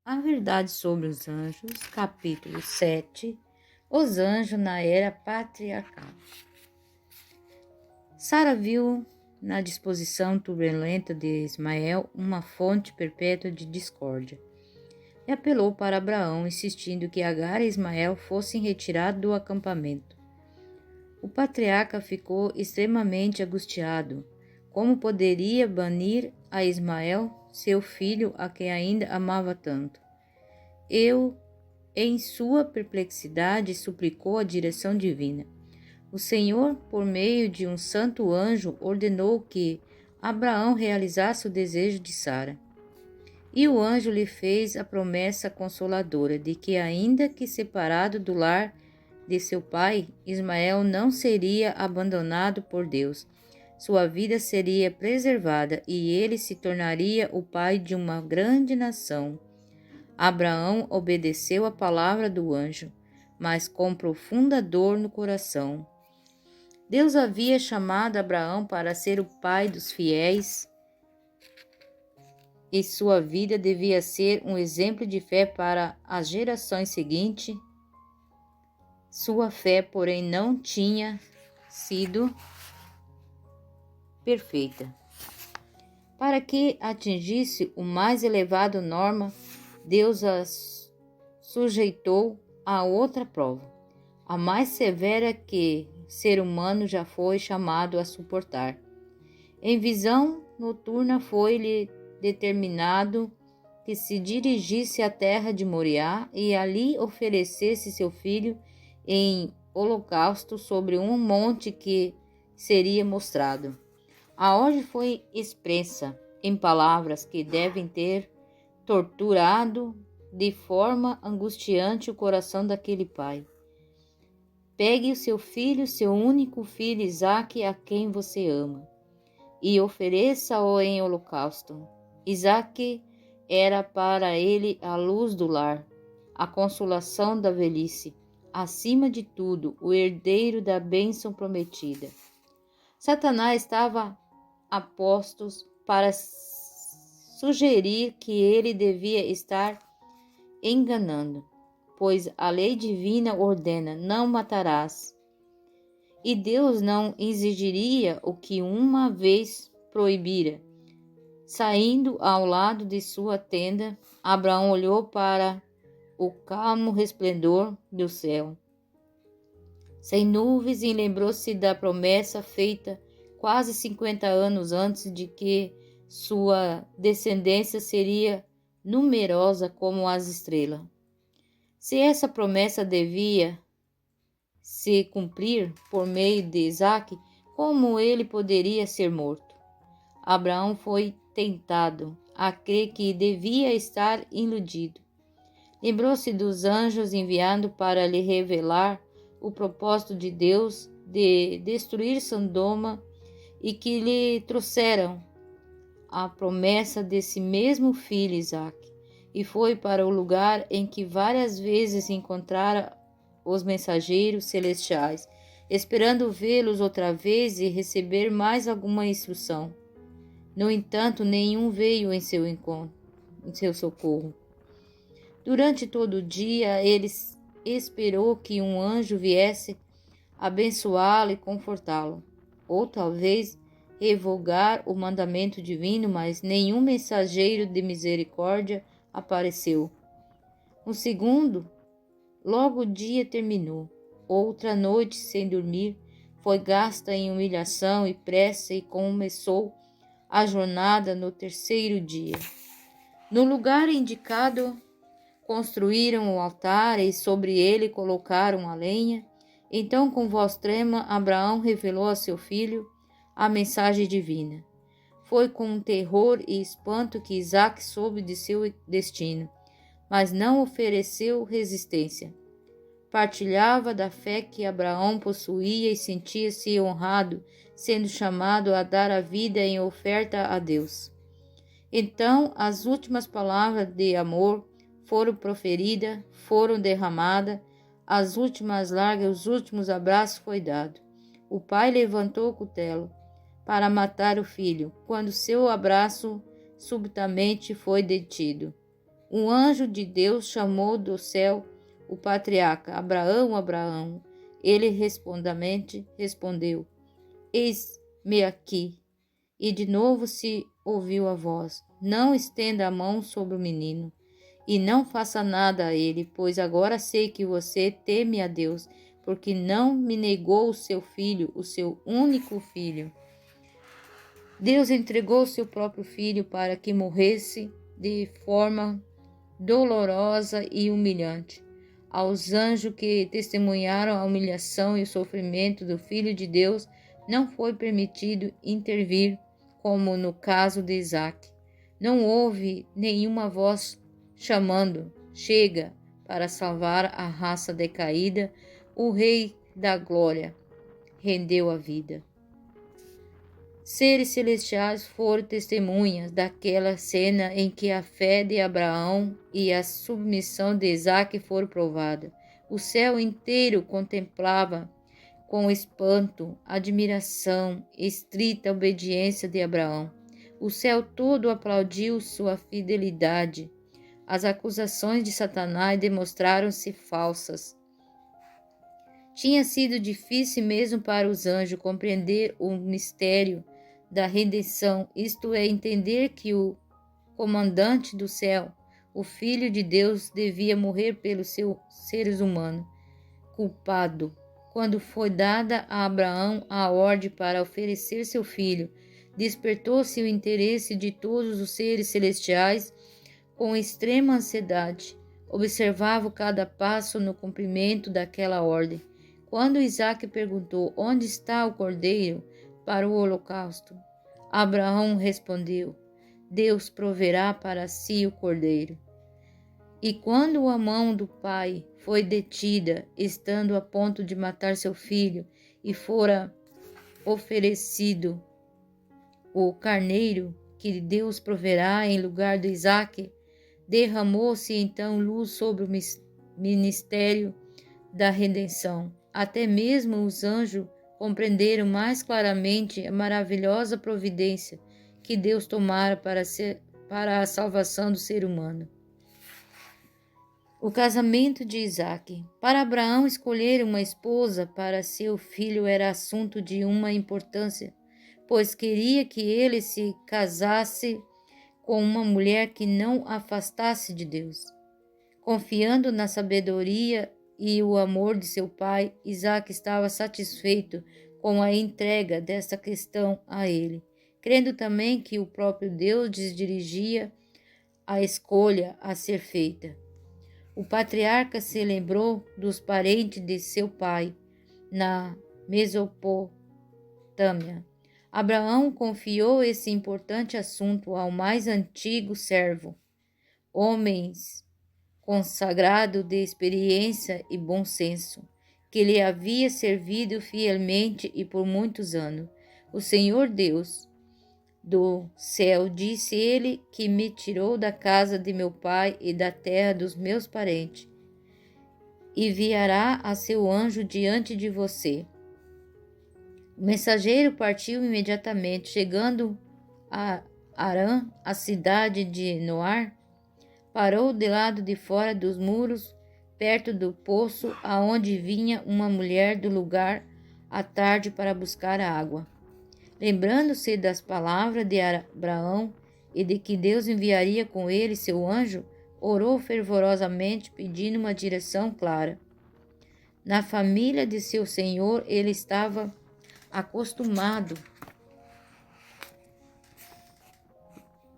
A verdade sobre os anjos, capítulo 7. Os anjos na era patriarcal. Sara viu na disposição turbulenta de Ismael uma fonte perpétua de discórdia e apelou para Abraão, insistindo que Agar e Ismael fossem retirados do acampamento. O patriarca ficou extremamente angustiado. Como poderia banir a Ismael, seu filho, a quem ainda amava tanto? Em sua perplexidade, suplicou a direção divina. O Senhor, por meio de um santo anjo, ordenou que Abraão realizasse o desejo de Sara. E o anjo lhe fez a promessa consoladora de que, ainda que separado do lar de seu pai, Ismael não seria abandonado por Deus. Sua vida seria preservada e ele se tornaria o pai de uma grande nação. Abraão obedeceu à palavra do anjo, mas com profunda dor no coração. Deus havia chamado Abraão para ser o pai dos fiéis e sua vida devia ser um exemplo de fé para as gerações seguintes. Sua fé, porém, não tinha sido perfeita. Para que atingisse o mais elevado norma, Deus as sujeitou a outra prova, a mais severa que ser humano já foi chamado a suportar. Em visão noturna foi-lhe determinado que se dirigisse à terra de Moriá e ali oferecesse seu filho em holocausto sobre um monte que seria mostrado. A ordem foi expressa em palavras que devem ter torturado de forma angustiante o coração daquele pai. Pegue o seu filho, seu único filho Isaque, a quem você ama, e ofereça-o em holocausto. Isaque era para ele a luz do lar, a consolação da velhice, acima de tudo, o herdeiro da bênção prometida. Satanás estava a postos para sugerir que ele devia estar enganando, pois a lei divina ordena: não matarás. E Deus não exigiria o que uma vez proibira. Saindo ao lado de sua tenda, Abraão olhou para o calmo resplendor do céu, sem nuvens, e lembrou-se da promessa feita quase 50 anos antes de que sua descendência seria numerosa como as estrelas. Se essa promessa devia se cumprir por meio de Isaque, como ele poderia ser morto? Abraão foi tentado a crer que devia estar iludido. Lembrou-se dos anjos enviados para lhe revelar o propósito de Deus de destruir Sodoma e que lhe trouxeram a promessa desse mesmo filho Isaque, e foi para o lugar em que várias vezes encontrara os mensageiros celestiais, esperando vê-los outra vez e receber mais alguma instrução. No entanto, nenhum veio em seu encontro, em seu socorro. Durante todo o dia, ele esperou que um anjo viesse abençoá-lo e confortá-lo, ou talvez revogar o mandamento divino, mas nenhum mensageiro de misericórdia apareceu. Um segundo, logo o dia terminou. Outra noite sem dormir foi gasta em humilhação e pressa e começou a jornada no terceiro dia. No lugar indicado, construíram o altar e sobre ele colocaram a lenha. Então, com voz trema, Abraão revelou a seu filho a mensagem divina. Foi com terror e espanto que Isaque soube de seu destino, mas não ofereceu resistência. Partilhava da fé que Abraão possuía e sentia-se honrado, sendo chamado a dar a vida em oferta a Deus. Então, as últimas palavras de amor foram proferidas, foram derramadas, as últimas largas, os últimos abraços foi dado. O pai levantou o cutelo para matar o filho, quando seu abraço subitamente foi detido. Um anjo de Deus chamou do céu o patriarca: Abraão, Abraão. Ele respondeu: Eis-me aqui. E de novo se ouviu a voz: Não estenda a mão sobre o menino, e não faça nada a ele, pois agora sei que você teme a Deus, porque não me negou o seu filho, o seu único filho. Deus entregou seu próprio filho para que morresse de forma dolorosa e humilhante. Aos anjos que testemunharam a humilhação e o sofrimento do Filho de Deus, não foi permitido intervir, como no caso de Isaque. Não houve nenhuma voz chamando: chega, para salvar a raça decaída. O Rei da Glória rendeu a vida. Seres celestiais foram testemunhas daquela cena em que a fé de Abraão e a submissão de Isaque foram provadas. O céu inteiro contemplava com espanto, admiração e estrita obediência de Abraão. O céu todo aplaudiu sua fidelidade. As acusações de Satanás demonstraram-se falsas. Tinha sido difícil mesmo para os anjos compreender o mistério da redenção, isto é, entender que o comandante do céu, o Filho de Deus, devia morrer pelos seus seres humanos, culpado. Quando foi dada a Abraão a ordem para oferecer seu filho, despertou-se o interesse de todos os seres celestiais com extrema ansiedade. Observavam cada passo no cumprimento daquela ordem. Quando Isaque perguntou: onde está o cordeiro para o holocausto? Abraão respondeu: Deus proverá para si o cordeiro. E quando a mão do pai foi detida, estando a ponto de matar seu filho, e fora oferecido o carneiro que Deus proverá em lugar de Isaque, derramou-se então luz sobre o ministério da redenção. Até mesmo os anjos compreenderam mais claramente a maravilhosa providência que Deus tomara para a salvação do ser humano. O casamento de Isaque. Para Abraão, escolher uma esposa para seu filho era assunto de uma importância, pois queria que ele se casasse com uma mulher que não afastasse de Deus. Confiando na sabedoria e o amor de seu pai, Isaque estava satisfeito com a entrega desta questão a ele, crendo também que o próprio Deus dirigia a escolha a ser feita. O patriarca se lembrou dos parentes de seu pai na Mesopotâmia. Abraão confiou esse importante assunto ao mais antigo servo, homens consagrado de experiência e bom senso, que lhe havia servido fielmente e por muitos anos. O Senhor Deus do céu, disse ele, que me tirou da casa de meu pai e da terra dos meus parentes, enviará a seu anjo diante de você. O mensageiro partiu imediatamente, chegando a Harã, a cidade de Noar, parou de lado de fora dos muros, perto do poço, aonde vinha uma mulher do lugar à tarde para buscar a água. Lembrando-se das palavras de Abraão e de que Deus enviaria com ele seu anjo, orou fervorosamente, pedindo uma direção clara. Na família de seu senhor, ele estava acostumado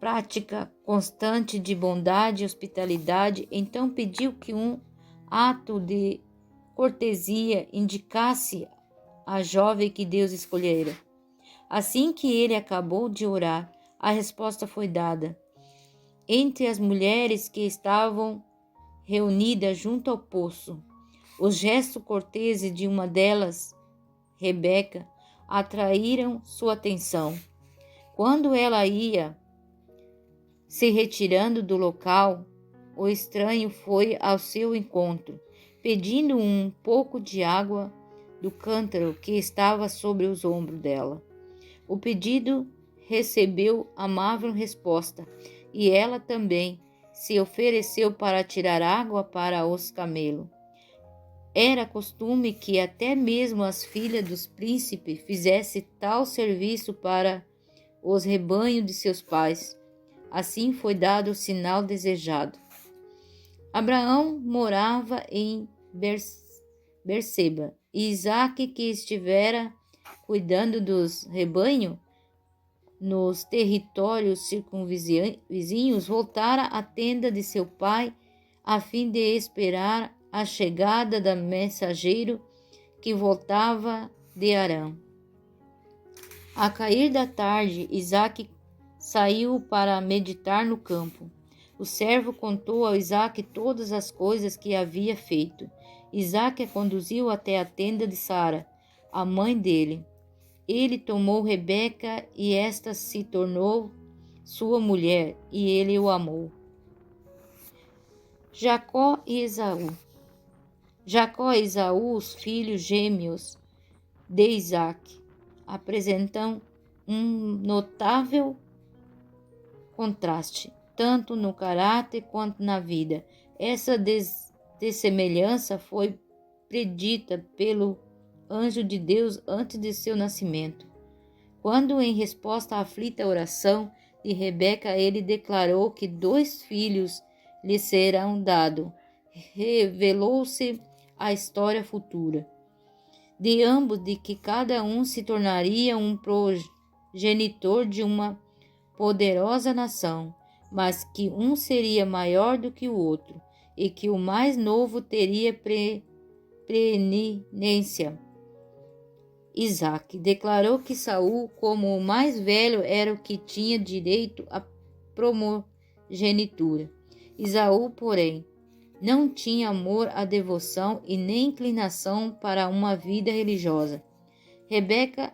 prática constante de bondade e hospitalidade, então pediu que um ato de cortesia indicasse a jovem que Deus escolhera. Assim que ele acabou de orar, a resposta foi dada. Entre as mulheres que estavam reunidas junto ao poço, os gestos corteses de uma delas, Rebeca, atraíram sua atenção. Quando ela ia se retirando do local, o estranho foi ao seu encontro, pedindo um pouco de água do cântaro que estava sobre os ombros dela. O pedido recebeu amável resposta, e ela também se ofereceu para tirar água para os camelos. Era costume que até mesmo as filhas dos príncipes fizessem tal serviço para os rebanhos de seus pais. Assim foi dado o sinal desejado. Abraão morava em Berseba, e Isaque, que estivera cuidando dos rebanhos nos territórios circunvizinhos, voltara à tenda de seu pai a fim de esperar a chegada do mensageiro que voltava de Arã. A cair da tarde, Isaque saiu para meditar no campo. O servo contou a Isaque todas as coisas que havia feito. Isaque a conduziu até a tenda de Sara, a mãe dele. Ele tomou Rebeca e esta se tornou sua mulher, e ele o amou. Jacó e Esaú. Jacó e Esaú, os filhos gêmeos de Isaque, apresentam um notável contraste, tanto no caráter quanto na vida. Essa dessemelhança foi predita pelo anjo de Deus antes de seu nascimento. Quando, em resposta à aflita oração de Rebeca, ele declarou que 2 filhos lhe serão dados, revelou-se a história futura de ambos, de que cada um se tornaria um progenitor de uma poderosa nação, mas que um seria maior do que o outro, e que o mais novo teria preeminência. Isaque declarou que Saul, como o mais velho, era o que tinha direito à primogenitura. Esaú, porém, não tinha amor à devoção e nem inclinação para uma vida religiosa. Rebeca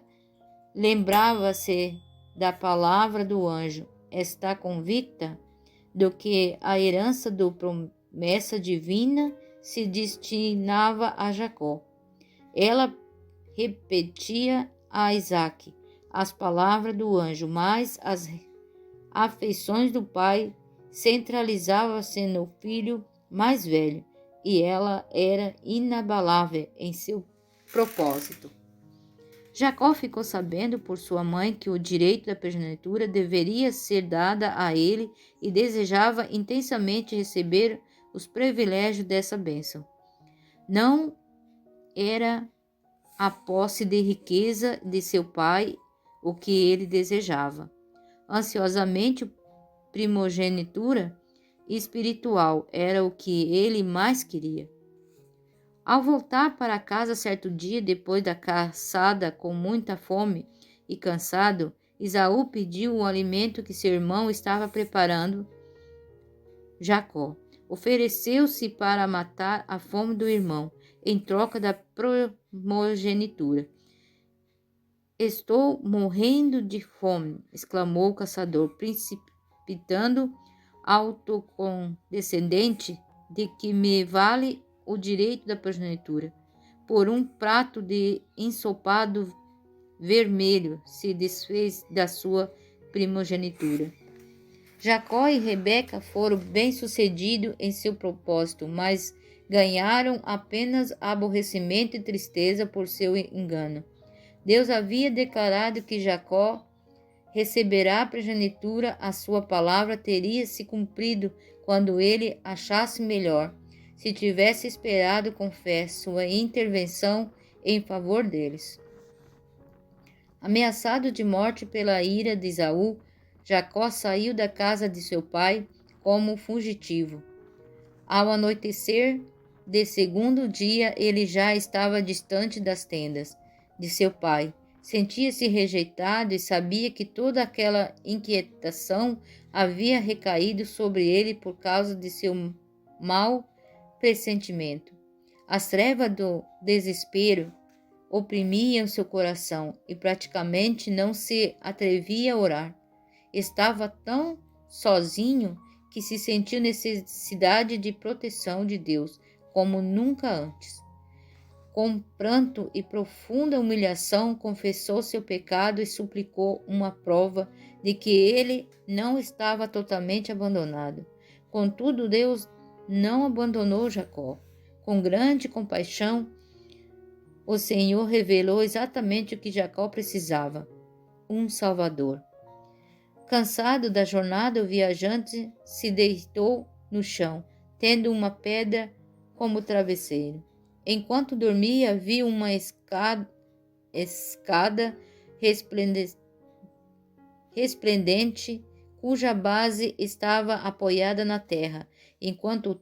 lembrava-se da palavra do anjo. Está convicta do que a herança da promessa divina se destinava a Jacó. Ela repetia a Isaque as palavras do anjo, mas as afeições do pai centralizavam-se no filho mais velho, e ela era inabalável em seu propósito. Jacó ficou sabendo por sua mãe que o direito da primogenitura deveria ser dada a ele e desejava intensamente receber os privilégios dessa bênção. Não era a posse de riqueza de seu pai o que ele desejava. Ansiosamente, primogenitura espiritual era o que ele mais queria. Ao voltar para casa certo dia, depois da caçada, com muita fome e cansado, Esaú pediu o alimento que seu irmão estava preparando. Jacó ofereceu-se para matar a fome do irmão, em troca da primogenitura. Estou morrendo de fome, exclamou o caçador, precipitando autocondescendente, de que me vale o direito da primogenitura. Por um prato de ensopado vermelho se desfez da sua primogenitura. Jacó e Rebeca foram bem-sucedidos em seu propósito, mas ganharam apenas aborrecimento e tristeza por seu engano. Deus havia declarado que Jacó receberá a primogenitura, a sua palavra teria se cumprido quando ele achasse melhor, se tivesse esperado com fé sua intervenção em favor deles. Ameaçado de morte pela ira de Esaú, Jacó saiu da casa de seu pai como fugitivo. Ao anoitecer de segundo dia, ele já estava distante das tendas de seu pai. Sentia-se rejeitado e sabia que toda aquela inquietação havia recaído sobre ele por causa de seu mau pressentimento. As trevas do desespero oprimiam seu coração e praticamente não se atrevia a orar. Estava tão sozinho que se sentiu necessidade de proteção de Deus como nunca antes. Com pranto e profunda humilhação, confessou seu pecado e suplicou uma prova de que ele não estava totalmente abandonado. Contudo, Deus não abandonou Jacó. Com grande compaixão, o Senhor revelou exatamente o que Jacó precisava: um Salvador. Cansado da jornada, o viajante se deitou no chão, tendo uma pedra como travesseiro. Enquanto dormia, viu uma escada resplendente, cuja base estava apoiada na terra, enquanto